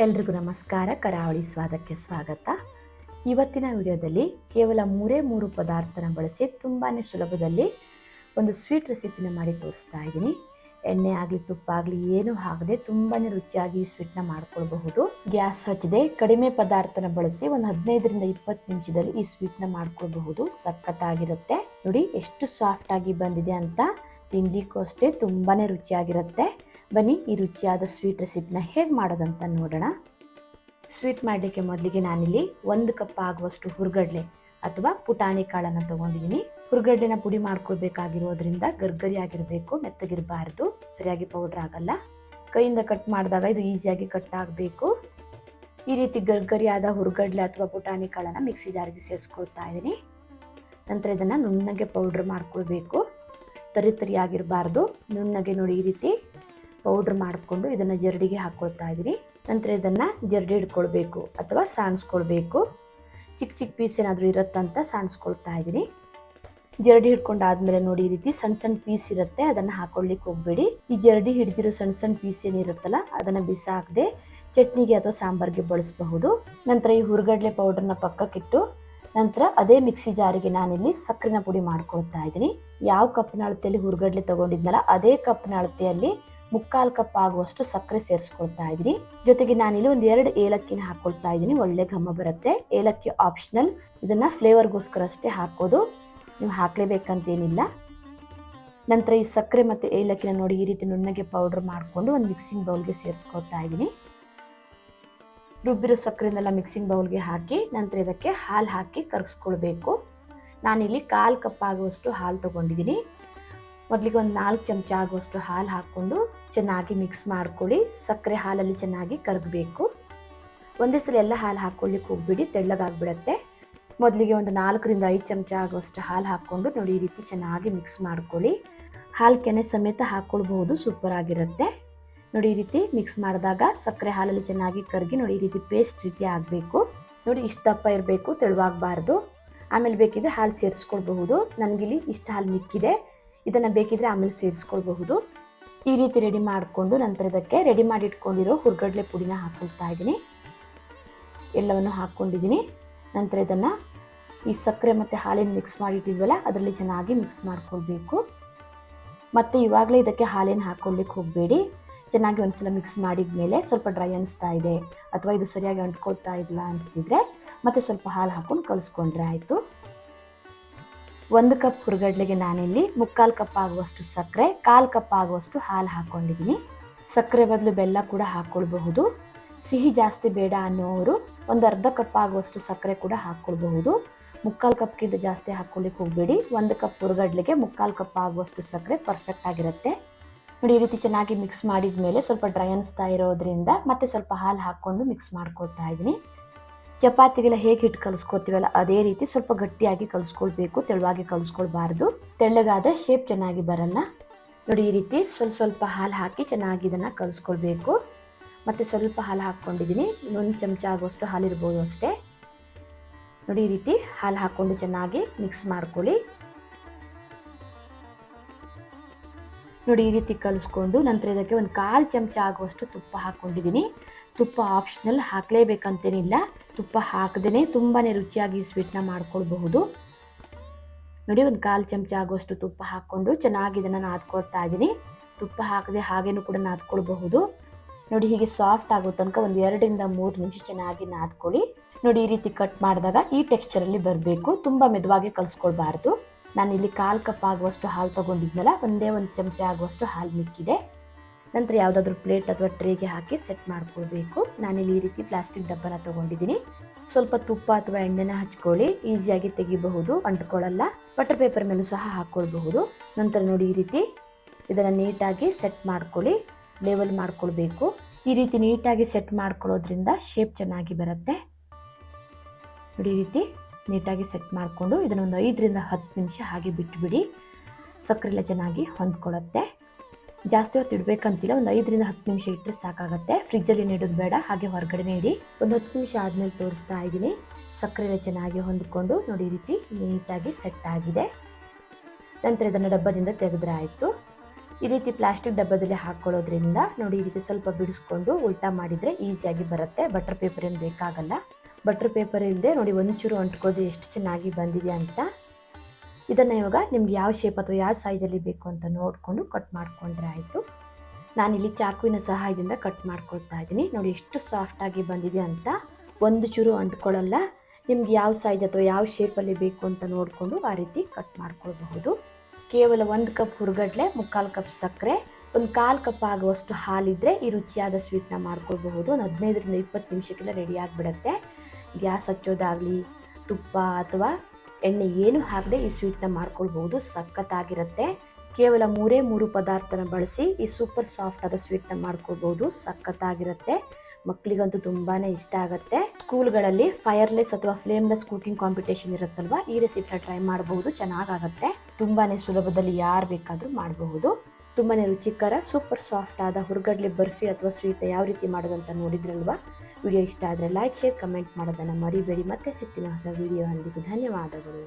ಎಲ್ರಿಗೂ ನಮಸ್ಕಾರ. ಕರಾವಳಿ ಸ್ವಾದಕ್ಕೆ ಸ್ವಾಗತ. ಇವತ್ತಿನ ವಿಡಿಯೋದಲ್ಲಿ ಕೇವಲ 3 ಪದಾರ್ಥನ ಬಳಸಿ ತುಂಬಾ ಸುಲಭದಲ್ಲಿ ಒಂದು ಸ್ವೀಟ್ ರೆಸಿಪಿನ ಮಾಡಿ ತೋರಿಸ್ತಾ ಇದ್ದೀನಿ. ಎಣ್ಣೆ ಆಗಲಿ ತುಪ್ಪ ಆಗಲಿ ಏನೂ ಹಾಕದೆ ತುಂಬಾ ರುಚಿಯಾಗಿ ಈ ಸ್ವೀಟ್ನ ಮಾಡ್ಕೊಳ್ಬಹುದು. ಗ್ಯಾಸ್ ಹಚ್ಚದೆ ಕಡಿಮೆ ಪದಾರ್ಥನ ಬಳಸಿ ಒಂದು 15ರಿಂದ 20 ನಿಮಿಷದಲ್ಲಿ ಈ ಸ್ವೀಟ್ನ ಮಾಡ್ಕೊಳ್ಬಹುದು. ಸಖತ್ತಾಗಿರುತ್ತೆ. ನೋಡಿ ಎಷ್ಟು ಸಾಫ್ಟ್ ಆಗಿ ಬಂದಿದೆ ಅಂತ. ತಿನ್ಲಿಕ್ಕೂ ಅಷ್ಟೇ ತುಂಬಾ ರುಚಿಯಾಗಿರುತ್ತೆ. ಬನ್ನಿ ಈ ರುಚಿಯಾದ ಸ್ವೀಟ್ ರೆಸಿಪಿನ ಹೇಗೆ ಮಾಡೋದಂತ ನೋಡೋಣ. ಸ್ವೀಟ್ ಮಾಡಲಿಕ್ಕೆ ಮೊದಲಿಗೆ ನಾನಿಲ್ಲಿ 1 ಕಪ್ ಆಗುವಷ್ಟು ಹುರ್ಗಡ್ಲೆ ಅಥವಾ ಪುಟಾಣಿ ಕಾಳನ್ನು ತೊಗೊಂಡಿದ್ದೀನಿ. ಹುರ್ಗಡ್ಲೆನ ಪುಡಿ ಮಾಡ್ಕೊಳ್ಬೇಕಾಗಿರೋದ್ರಿಂದ ಗರ್ಗರಿ ಆಗಿರಬೇಕು, ಮೆತ್ತಗಿರಬಾರ್ದು, ಸರಿಯಾಗಿ ಪೌಡ್ರ್ ಆಗಲ್ಲ. ಕೈಯಿಂದ ಕಟ್ ಮಾಡಿದಾಗ ಇದು ಈಸಿಯಾಗಿ ಕಟ್ ಆಗಬೇಕು. ಈ ರೀತಿ ಗರ್ಗರಿಯಾದ ಹುರ್ಗಡ್ಲೆ ಅಥವಾ ಪುಟಾಣಿ ಕಾಳನ್ನು ಮಿಕ್ಸಿ ಜಾರಿಗೆ ಸೇರಿಸ್ಕೊಳ್ತಾ ಇದ್ದೀನಿ. ನಂತರ ಇದನ್ನು ನುಣ್ಣಗೆ ಪೌಡ್ರ್ ಮಾಡ್ಕೊಳ್ಬೇಕು. ತರಿಯಾಗಿರಬಾರ್ದು, ನುಣ್ಣಗೆ ನೋಡಿ ಈ ರೀತಿ ಪೌಡ್ರ್ ಮಾಡಿಕೊಂಡು ಇದನ್ನು ಜರಡಿಗೆ ಹಾಕ್ಕೊಳ್ತಾ ಇದ್ದೀನಿ. ನಂತರ ಇದನ್ನು ಜರಡಿ ಹಿಡ್ಕೊಳ್ಬೇಕು ಅಥವಾ ಸಾಣಿಸ್ಕೊಳ್ಬೇಕು. ಚಿಕ್ಕ ಚಿಕ್ಕ ಪೀಸ್ ಏನಾದರೂ ಇರುತ್ತಂತ ಸಾಣಿಸ್ಕೊಳ್ತಾ ಇದ್ದೀನಿ. ಜರಡಿ ಹಿಡ್ಕೊಂಡಾದ್ಮೇಲೆ ನೋಡಿ ಈ ರೀತಿ ಸಣ್ಣ ಸಣ್ಣ ಪೀಸ್ ಇರುತ್ತೆ, ಅದನ್ನು ಹಾಕೊಳ್ಳಿಕ್ಕೆ ಹೋಗಬೇಡಿ. ಈ ಜರಡಿ ಹಿಡಿದಿರೋ ಸಣ್ಣ ಸಣ್ಣ ಪೀಸ್ ಏನಿರುತ್ತಲ್ಲ ಅದನ್ನು ಬಿಸಾಕದೆ ಚಟ್ನಿಗೆ ಅಥವಾ ಸಾಂಬಾರ್ಗೆ ಬಳಸಬಹುದು. ನಂತರ ಈ ಹುರ್ಗಡ್ಲೆ ಪೌಡರ್ನ ಪಕ್ಕಕ್ಕಿಟ್ಟು ನಂತರ ಅದೇ ಮಿಕ್ಸಿ ಜಾರಿಗೆ ನಾನಿಲ್ಲಿ ಸಕ್ಕರೆನ ಪುಡಿ ಮಾಡ್ಕೊಳ್ತಾ ಇದ್ದೀನಿ. ಯಾವ ಕಪ್ನ ಅಳತೆಯಲ್ಲಿ ಹುರ್ಗಡ್ಲೆ ತಗೊಂಡಿದ್ನಲ್ಲ ಅದೇ ಕಪ್ನ ಅಳತೆಯಲ್ಲಿ 3/4 ಕಪ್ ಆಗುವಷ್ಟು ಸಕ್ಕರೆ ಸೇರಿಸ್ಕೊಳ್ತಾ ಇದ್ದೀನಿ. ಜೊತೆಗೆ ನಾನಿಲ್ಲಿ 2 ಏಲಕ್ಕಿನ ಹಾಕೊಳ್ತಾ ಇದ್ದೀನಿ. ಒಳ್ಳೆ ಘಮ ಬರುತ್ತೆ. ಏಲಕ್ಕಿ ಆಪ್ಷನಲ್, ಇದನ್ನ ಫ್ಲೇವರ್ಗೋಸ್ಕರ ಅಷ್ಟೇ ಹಾಕೋದು, ನೀವು ಹಾಕ್ಲೇಬೇಕಂತೇನಿಲ್ಲ. ನಂತರ ಈ ಸಕ್ಕರೆ ಮತ್ತು ಏಲಕ್ಕಿನ ನೋಡಿ ಈ ರೀತಿ ನುಣ್ಣಗೆ ಪೌಡರ್ ಮಾಡಿಕೊಂಡು ಒಂದು ಮಿಕ್ಸಿಂಗ್ ಬೌಲ್ಗೆ ಸೇರಿಸ್ಕೊಳ್ತಾ ಇದ್ದೀನಿ. ರುಬ್ಬಿರೋ ಸಕ್ಕರೆನೆಲ್ಲ ಮಿಕ್ಸಿಂಗ್ ಬೌಲ್ಗೆ ಹಾಕಿ ನಂತರ ಇದಕ್ಕೆ ಹಾಲು ಹಾಕಿ ಕರಗಿಸ್ಕೊಳ್ಬೇಕು. ನಾನಿಲ್ಲಿ 1/4 ಕಪ್ ಆಗುವಷ್ಟು ಹಾಲು ತೊಗೊಂಡಿದ್ದೀನಿ. ಮೊದಲಿಗೆ ಒಂದು 4 ಚಮಚ ಆಗುವಷ್ಟು ಹಾಲು ಹಾಕ್ಕೊಂಡು ಚೆನ್ನಾಗಿ ಮಿಕ್ಸ್ ಮಾಡ್ಕೊಳ್ಳಿ. ಸಕ್ಕರೆ ಹಾಲಲ್ಲಿ ಚೆನ್ನಾಗಿ ಕರಗಬೇಕು. ಒಂದೇ ಸಲ ಎಲ್ಲ ಹಾಲು ಹಾಕ್ಕೊಳ್ಳಿಕ್ಕೆ ಹೋಗ್ಬಿಡಿ, ತೆಳ್ಳಗಾಗ್ಬಿಡತ್ತೆ. ಮೊದಲಿಗೆ ಒಂದು 4ರಿಂದ 5 ಚಮಚ ಆಗುವಷ್ಟು ಹಾಲು ಹಾಕ್ಕೊಂಡು ನೋಡಿ ಈ ರೀತಿ ಚೆನ್ನಾಗಿ ಮಿಕ್ಸ್ ಮಾಡ್ಕೊಳ್ಳಿ. ಹಾಲು ಕೆನೆ ಸಮೇತ ಹಾಕ್ಕೊಳ್ಬಹುದು, ಸೂಪರ್ ಆಗಿರುತ್ತೆ. ನೋಡಿ ಈ ರೀತಿ ಮಿಕ್ಸ್ ಮಾಡಿದಾಗ ಸಕ್ಕರೆ ಹಾಲಲ್ಲಿ ಚೆನ್ನಾಗಿ ಕರಗಿ ನೋಡಿ ಈ ರೀತಿ ಪೇಸ್ಟ್ ರೀತಿ ಆಗಬೇಕು. ನೋಡಿ ಇಷ್ಟು ದಪ್ಪ ಇರಬೇಕು, ತೆಳುವಾಗಬಾರ್ದು. ಆಮೇಲೆ ಬೇಕಿದ್ರೆ ಹಾಲು ಸೇರಿಸ್ಕೊಳ್ಬಹುದು. ನನಗಿಲ್ಲಿ ಇಷ್ಟು ಹಾಲು ಮಿಕ್ಕಿದೆ, ಇದನ್ನು ಬೇಕಿದ್ರೆ ಆಮೇಲೆ ಸೇರಿಸ್ಕೊಳ್ಬಹುದು. ಈ ರೀತಿ ರೆಡಿ ಮಾಡಿಕೊಂಡು ನಂತರ ಇದಕ್ಕೆ ರೆಡಿ ಮಾಡಿ ಇಟ್ಕೊಂಡಿರೋ ಹುರ್ಗಡ್ಲೆ ಪುಡಿನ ಹಾಕ್ಕೊಳ್ತಾ ಇದ್ದೀನಿ. ಎಲ್ಲವನ್ನು ಹಾಕ್ಕೊಂಡಿದ್ದೀನಿ. ನಂತರ ಇದನ್ನು ಈ ಸಕ್ಕರೆ ಮತ್ತು ಹಾಲಿನ ಮಿಕ್ಸ್ ಮಾಡಿಟ್ಟಿದ್ವಲ್ಲ ಅದರಲ್ಲಿ ಚೆನ್ನಾಗಿ ಮಿಕ್ಸ್ ಮಾಡ್ಕೊಳ್ಬೇಕು. ಮತ್ತು ಇವಾಗಲೇ ಇದಕ್ಕೆ ಹಾಲೇನು ಹಾಕ್ಕೊಳ್ಳಿಕ್ಕೆ ಹೋಗಬೇಡಿ. ಚೆನ್ನಾಗಿ ಒಂದ್ಸಲ ಮಿಕ್ಸ್ ಮಾಡಿದ ಮೇಲೆ ಸ್ವಲ್ಪ ಡ್ರೈ ಅನಿಸ್ತಾ ಇದೆ ಅಥವಾ ಇದು ಸರಿಯಾಗಿ ಅಂಟ್ಕೊಳ್ತಾ ಇಲ್ಲ ಅನಿಸಿದರೆ ಮತ್ತೆ ಸ್ವಲ್ಪ ಹಾಲು ಹಾಕ್ಕೊಂಡು ಕಲಿಸ್ಕೊಂಡ್ರೆ ಆಯಿತು. 1 ಕಪ್ ಹುರ್ಗಡ್ಲೆಗೆ ನಾನಿಲ್ಲಿ 3/4 ಕಪ್ ಆಗುವಷ್ಟು ಸಕ್ಕರೆ, 1/4 ಕಪ್ ಆಗುವಷ್ಟು ಹಾಲು ಹಾಕ್ಕೊಂಡಿದ್ದೀನಿ. ಸಕ್ಕರೆ ಬದಲು ಬೆಲ್ಲ ಕೂಡ ಹಾಕ್ಕೊಳ್ಬಹುದು. ಸಿಹಿ ಜಾಸ್ತಿ ಬೇಡ ಅನ್ನೋರು ಒಂದು ಅರ್ಧ ಕಪ್ ಆಗುವಷ್ಟು ಸಕ್ಕರೆ ಕೂಡ ಹಾಕ್ಕೊಳ್ಬಹುದು. 3/4 ಕಪ್ಗಿಂತ ಜಾಸ್ತಿ ಹಾಕ್ಕೊಳ್ಳಿಕ್ಕೆ ಹೋಗಬೇಡಿ. 1 ಕಪ್ ಹುರ್ಗಡ್ಲೆಗೆ 3/4 ಕಪ್ ಆಗುವಷ್ಟು ಸಕ್ಕರೆ ಪರ್ಫೆಕ್ಟ್ ಆಗಿರುತ್ತೆ. ನೋಡಿ ಈ ರೀತಿ ಚೆನ್ನಾಗಿ ಮಿಕ್ಸ್ ಮಾಡಿದ ಮೇಲೆ ಸ್ವಲ್ಪ ಡ್ರೈ ಅನಿಸ್ತಾ ಇರೋದ್ರಿಂದ ಮತ್ತೆ ಸ್ವಲ್ಪ ಹಾಲು ಹಾಕ್ಕೊಂಡು ಮಿಕ್ಸ್ ಮಾಡ್ಕೊಳ್ತಾ ಇದ್ದೀನಿ. ಚಪಾತಿಗೆಲ್ಲ ಹೇಗೆ ಹಿಟ್ಟು ಕಲಿಸ್ಕೊತೀವಲ್ಲ ಅದೇ ರೀತಿ ಸ್ವಲ್ಪ ಗಟ್ಟಿಯಾಗಿ ಕಲಿಸ್ಕೊಳ್ಬೇಕು, ತೆಳುವಾಗಿ ಕಲಿಸ್ಕೊಳ್ಬಾರ್ದು. ತೆಳ್ಳಗಾದ ಶೇಪ್ ಚೆನ್ನಾಗಿ ಬರಲ್ಲ. ನೋಡಿ ಈ ರೀತಿ ಸ್ವಲ್ಪ ಹಾಲು ಹಾಕಿ ಚೆನ್ನಾಗಿ ಇದನ್ನು ಕಲಿಸ್ಕೊಳ್ಬೇಕು. ಮತ್ತು ಸ್ವಲ್ಪ ಹಾಲು ಹಾಕ್ಕೊಂಡಿದ್ದೀನಿ, 1 ಚಮಚ ಆಗುವಷ್ಟು ಹಾಲಿರ್ಬೋದು ಅಷ್ಟೇ. ನೋಡಿ ಈ ರೀತಿ ಹಾಲು ಹಾಕ್ಕೊಂಡು ಚೆನ್ನಾಗಿ ಮಿಕ್ಸ್ ಮಾಡ್ಕೊಳ್ಳಿ. ನೋಡಿ ಈ ರೀತಿ ಕಲಿಸ್ಕೊಂಡು ನಂತರ ಇದಕ್ಕೆ ಒಂದು 1/4 ಚಮಚ ಆಗುವಷ್ಟು ತುಪ್ಪ ಹಾಕ್ಕೊಂಡಿದ್ದೀನಿ. ತುಪ್ಪ ಆಪ್ಷನಲ್, ಹಾಕಲೇಬೇಕಂತೇನಿಲ್ಲ. ತುಪ್ಪ ಹಾಕದೇ ತುಂಬಾ ರುಚಿಯಾಗಿ ಸ್ವೀಟ್ನ ಮಾಡ್ಕೊಳ್ಬಹುದು. ನೋಡಿ ಒಂದು 1/4 ಚಮಚ ಆಗುವಷ್ಟು ತುಪ್ಪ ಹಾಕ್ಕೊಂಡು ಚೆನ್ನಾಗಿ ಇದನ್ನು ನಾದ್ಕೊಳ್ತಾ ಇದ್ದೀನಿ. ತುಪ್ಪ ಹಾಕದೆ ಹಾಗೇನೂ ಕೂಡ ನಾದ್ಕೊಳ್ಬಹುದು. ನೋಡಿ ಹೀಗೆ ಸಾಫ್ಟ್ ಆಗೋ ತನಕ ಒಂದು 2ರಿಂದ 3 ನಿಮಿಷ ಚೆನ್ನಾಗಿ ನಾದ್ಕೊಳ್ಳಿ. ನೋಡಿ ಈ ರೀತಿ ಕಟ್ ಮಾಡಿದಾಗ ಈ ಟೆಕ್ಸ್ಚರಲ್ಲಿ ಬರಬೇಕು, ತುಂಬ ಮೆದುವಾಗಿ ಕಲಿಸ್ಕೊಳ್ಬಾರ್ದು. ನಾನಿಲ್ಲಿ 1/4 ಕಪ್ ಆಗುವಷ್ಟು ಹಾಲು ತೊಗೊಂಡಿದ್ನಲ್ಲ, ಒಂದೇ 1 ಚಮಚ ಆಗುವಷ್ಟು ಹಾಲು ಮಿಕ್ಕಿದೆ. ನಂತರ ಯಾವುದಾದ್ರೂ ಪ್ಲೇಟ್ ಅಥವಾ ಟ್ರೇಗೆ ಹಾಕಿ ಸೆಟ್ ಮಾಡ್ಕೊಳ್ಬೇಕು. ನಾನಿಲ್ಲಿ ಈ ರೀತಿ ಪ್ಲಾಸ್ಟಿಕ್ ಡಬ್ಬನ ತೊಗೊಂಡಿದ್ದೀನಿ. ಸ್ವಲ್ಪ ತುಪ್ಪ ಅಥವಾ ಎಣ್ಣೆನ ಹಚ್ಕೊಳ್ಳಿ, ಈಸಿಯಾಗಿ ತೆಗಿಬಹುದು, ಅಂಟ್ಕೊಳ್ಳಲ್ಲ. ಬಟರ್ ಪೇಪರ್ ಮೇಲೂ ಸಹ ಹಾಕ್ಕೊಳ್ಬಹುದು. ನಂತರ ನೋಡಿ ಈ ರೀತಿ ಇದನ್ನು ನೀಟಾಗಿ ಸೆಟ್ ಮಾಡ್ಕೊಳ್ಳಿ, ಲೆವೆಲ್ ಮಾಡ್ಕೊಳ್ಬೇಕು. ಈ ರೀತಿ ನೀಟಾಗಿ ಸೆಟ್ ಮಾಡ್ಕೊಳ್ಳೋದ್ರಿಂದ ಶೇಪ್ ಚೆನ್ನಾಗಿ ಬರುತ್ತೆ. ನೋಡಿ ಈ ರೀತಿ ನೀಟಾಗಿ ಸೆಟ್ ಮಾಡಿಕೊಂಡು ಇದನ್ನು ಒಂದು 5ರಿಂದ 10 ನಿಮಿಷ ಹಾಗೆ ಬಿಟ್ಟುಬಿಡಿ. ಸಕ್ಕರೆ ಎಲ್ಲ ಚೆನ್ನಾಗಿ ಹೊಂದ್ಕೊಳ್ಳುತ್ತೆ. ಜಾಸ್ತಿ ಹೊತ್ತು ಇಡಬೇಕಂತಿಲ್ಲ, ಒಂದು 5ರಿಂದ 10 ನಿಮಿಷ ಇಟ್ಟರೆ ಸಾಕಾಗುತ್ತೆ. ಫ್ರಿಜ್ಜಲ್ಲಿ ಇಡೋದು ಬೇಡ, ಹಾಗೆ ಹೊರಗಡೆ ಇಡಿ. ಒಂದು 10 ನಿಮಿಷ ಆದಮೇಲೆ ತೋರಿಸ್ತಾ ಇದ್ದೀನಿ. ಸಕ್ಕರೆ ಎಲ್ಲ ಚೆನ್ನಾಗಿ ಹೊಂದ್ಕೊಂಡು ನೋಡಿ ಈ ರೀತಿ ನೀಟಾಗಿ ಸೆಟ್ ಆಗಿದೆ. ನಂತರ ಇದನ್ನು ಡಬ್ಬದಿಂದ ತೆಗೆದ್ರೆ ಆಯಿತು. ಈ ರೀತಿ ಪ್ಲಾಸ್ಟಿಕ್ ಡಬ್ಬದಲ್ಲಿ ಹಾಕ್ಕೊಳ್ಳೋದ್ರಿಂದ ನೋಡಿ ಈ ರೀತಿ ಸ್ವಲ್ಪ ಬಿಡಿಸ್ಕೊಂಡು ಉಲ್ಟಾ ಮಾಡಿದರೆ ಈಸಿಯಾಗಿ ಬರುತ್ತೆ. ಬಟರ್ ಪೇಪರ್ ಏನು ಬೇಕಾಗಲ್ಲ. ಬಟರ್ ಪೇಪರ್ ಇಲ್ಲದೆ ನೋಡಿ ಒಂಚೂರು ಅಂಟ್ಕೋದು ಎಷ್ಟು ಚೆನ್ನಾಗಿ ಬಂದಿದೆ ಅಂತ. ಇದನ್ನು ಇವಾಗ ನಿಮ್ಗೆ ಯಾವ ಶೇಪ್ ಅಥವಾ ಯಾವ ಸೈಜಲ್ಲಿ ಬೇಕು ಅಂತ ನೋಡಿಕೊಂಡು ಕಟ್ ಮಾಡಿಕೊಂಡ್ರೆ ಆಯಿತು. ನಾನಿಲ್ಲಿ ಚಾಕುವಿನ ಸಹಾಯದಿಂದ ಕಟ್ ಮಾಡ್ಕೊಳ್ತಾ ಇದ್ದೀನಿ. ನೋಡಿ ಎಷ್ಟು ಸಾಫ್ಟಾಗಿ ಬಂದಿದೆ ಅಂತ, ಒಂದು ಚೂರು ಅಂಟ್ಕೊಳ್ಳಲ್ಲ. ನಿಮ್ಗೆ ಯಾವ ಸೈಜ್ ಅಥವಾ ಯಾವ ಶೇಪಲ್ಲಿ ಬೇಕು ಅಂತ ನೋಡಿಕೊಂಡು ಆ ರೀತಿ ಕಟ್ ಮಾಡ್ಕೊಳ್ಬಹುದು. ಕೇವಲ 1 ಕಪ್ ಹುರ್ಗಡ್ಲೆ, 3/4 ಕಪ್ ಸಕ್ಕರೆ, 1/4 ಕಪ್ ಆಗುವಷ್ಟು ಹಾಲಿದ್ರೆ ಈ ರುಚಿಯಾದ ಸ್ವೀಟ್ನ ಮಾಡ್ಕೊಳ್ಬಹುದು. ಒಂದು 15ರಿಂದ 20 ನಿಮಿಷಕ್ಕೆಲ್ಲ ರೆಡಿ ಆಗಿಬಿಡುತ್ತೆ. ಗ್ಯಾಸ್ ಹಚ್ಚೋದಾಗಲಿ, ತುಪ್ಪ ಅಥವಾ ಎಣ್ಣೆ ಏನು ಹಾಕದೆ ಈ ಸ್ವೀಟ್ನ ಮಾಡ್ಕೊಳ್ಬಹುದು. ಸಖತ್ತಾಗಿರುತ್ತೆ. ಕೇವಲ 3 ಪದಾರ್ಥನ ಬಳಸಿ ಈ ಸೂಪರ್ ಸಾಫ್ಟ್ ಆದ ಸ್ವೀಟ್ನ ಮಾಡ್ಕೊಳ್ಬಹುದು. ಸಖತ್ತಾಗಿರುತ್ತೆ. ಮಕ್ಕಳಿಗಂತೂ ತುಂಬಾ ಇಷ್ಟ ಆಗುತ್ತೆ. ಸ್ಕೂಲ್ಗಳಲ್ಲಿ ಫೈರ್ಲೆಸ್ ಅಥವಾ ಫ್ಲೇಮ್ಲೆಸ್ ಕುಕಿಂಗ್ ಕಾಂಪಿಟೇಷನ್ ಇರುತ್ತಲ್ವ, ಈ ರೆಸಿಪಿನ ಟ್ರೈ ಮಾಡಬಹುದು. ಚೆನ್ನಾಗಾಗುತ್ತೆ. ತುಂಬಾ ಸುಲಭದಲ್ಲಿ ಯಾರು ಬೇಕಾದರೂ ಮಾಡಬಹುದು. ತುಂಬಾ ರುಚಿಕರ ಸೂಪರ್ ಸಾಫ್ಟ್ ಆದ ಹುರ್ಗಡ್ಲೆ ಬರ್ಫಿ ಅಥವಾ ಸ್ವೀಟ್ ಯಾವ ರೀತಿ ಮಾಡೋದಂತ ನೋಡಿದ್ರಲ್ವಾ. ವಿಡಿಯೋ ಇಷ್ಟ ಆದರೆ ಲೈಕ್, ಶೇರ್, ಕಮೆಂಟ್ ಮಾಡೋದನ್ನು ಮರಿಬೇಡಿ. ಮತ್ತೆ ಸಿಗ್ತೀನಿ ಹೊಸ ವಿಡಿಯೋ. ಧನ್ಯವಾದಗಳು.